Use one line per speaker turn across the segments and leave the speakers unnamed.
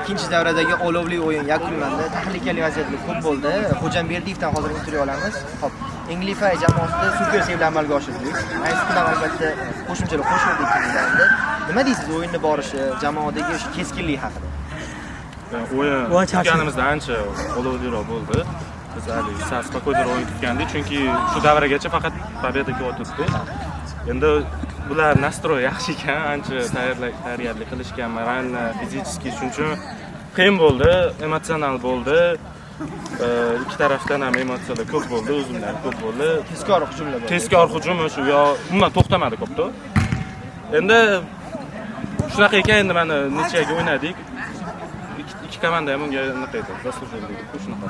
ikkinchi davradagi olovli o'yin yakunlandi. Tahlikali vaziyatlar ko'p bo'ldi. Xo'jamberdiyevdan hozir intervyu olamiz. Xo'p, Englify jamoasida super sevlar amalga oshirdik. Ayni bilan albatta qo'shimchalar qo'shildik endi. Nima deysiz o'yinni borishi, jamoadagi o'sha keskinlik haqida?
O'yin kutganimizdan ancha olovliroq bo'ldi. Biz hali sal spokойroq o'yin kutgandik, chunki shu davragacha faqat pobedaga o'tibdi. Endi bular nastroy yaxshi ekan, ancha tayyorgarlik qilishgan, moralni, fizически shuning uchun qiyin bo'ldi, emotsional bo'ldi. Ikki tarafdan ham emotsiyalar ko'p bo'ldi, o'zimdan ko'p bo'ldi.
Tezkor hujumlar bo'ldi.
Tezkor hujum shu yo umuman to'xtamadi ko'pda. Endi shunaqa ekan, endi mana nechaga o'ynadik. Ikki komanda ham unga nima qildi? Zaslujildi, shunaqa.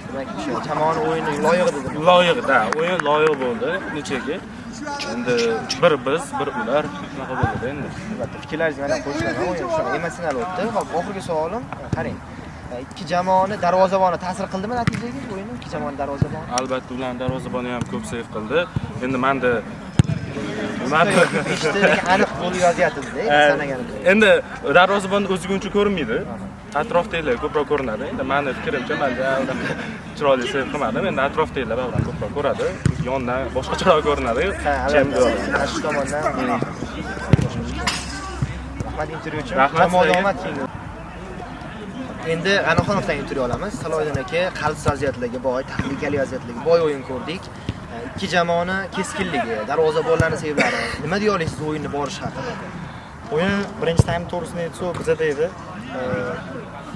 Demak, o'sha jamoani o'yini loyiq dedi.
Loyiqda, o'yin loyiq bo'ldi nechaga. Endi bir biz, bir ular shunaqa bo'ldi endi.
Albatta, fikrlaringizni mana qo'shilaman, o'yin shunaqa emotsional o'tdi. Hop, oxirgi savolim, qarang. Ikki jamoani darvozaboni ta'sir qildimi natijaga o'yinni? Ikki jamoani darvozaboni.
Albatta, ular darvozaboni ham ko'p seyf qildi. Endi menda
aniq gol yozyapti-da, sanaganida.
Endi darvozabon o'ziga uncha ko'rinmaydi. Atrofdagilar ko'proq ko'rinadi. Endi meni fikrimcha, men unaqa chiroyli seyf qilmadim. Endi atrofdagilar bilan ko'proq ko'radi. Yondan boshqacharoq ko'rinadi.
Shu tomondan. Rahmat intervyu uchun. Jamoat keng. Endi G'anihonovdan intervyu olamiz. Salohiddin aka qaltis vaziyatlarga boy, tahlikali vaziyatlarga boy o'yin ko'rdik. Ikki jamoani keskinligi, darvozabonlarning sevlari. Nima deya olasiz o'yinni borish haqida?
O'yin birinchi taym to'g'risini aytsak bizada edi.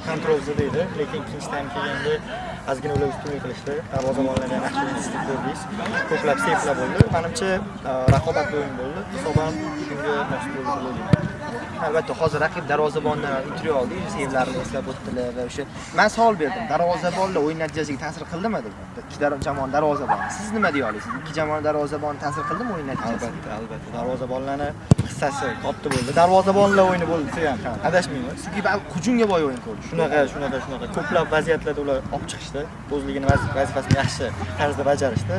Kontrol bizada edi, lekin ikkinchi taym kelganda ozgina ular ustunlik qilishdi. Darvozabonlarga yaxshi o'ynashni ko'rdik. Ko'plab seyflar bo'ldi. Menimcha raqobatli o'yin bo'ldi. Hisob ham shunga mos bo'ldi.
Albatta, hozir raqib darvozabondan intervyu oldik, sevlarini eslab o'tdilar va o'sha men savol berdim. Darvozabonlar o'yin natijasiga ta'sir qildimi deb. Ikki jamoa darvozaboni. Siz nima deya olasiz? Ikki jamoa darvozaboni ta'sir qildimi o'yin natijasiga?
Albatta. Darvozabonlarning hissasi katta bo'ldi. Darvozabonlar o'yini bo'ldi ham. Adashmayman.
Chunki hujumga boy o'yin ko'rdik.
Shunaqa. Ko'plab vaziyatlarda ular olib chiqishdi. O'zligini vazifasini yaxshi tarzda bajarishdi.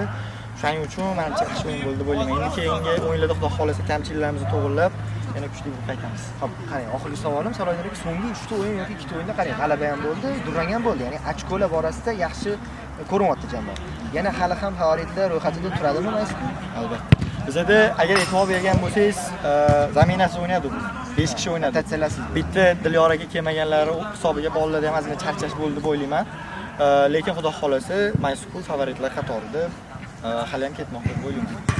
Shuning uchun menimcha yaxshi o'yin bo'ldi deb o'ylayman. Endi keyingi o'yinlarda xudo xolasa kamchiliklarimizni to'g'rilab yana kuchli bo'lib qaytamiz.
Xo'p, qarang, oxirgi savolim Salohiddin aka, so'nggi 3 ta o'yin yoki 2 ta o'yinda qarang, g'alaba ham bo'ldi, durang ham bo'ldi. Ya'ni ochkolar borasida yaxshi ko'rinyapti jamoa. Yana hali ham favoritlar ro'yxatida turadimi maysizmi?
Albatta. Bizda agar e'tibor bergan bo'lsangiz, zaminasiz o'ynadi bu. 5 kishi o'ynadi.
Tatsalasiz.
Bitta Dilyoraga kelmaganlari hisobiga bolalarda ham ozgina charchash bo'ldi deb o'ylayman. Lekin xudo xolasa Mayskul favoritlar qatorida hali ham ketmoqda deb o'ylayman.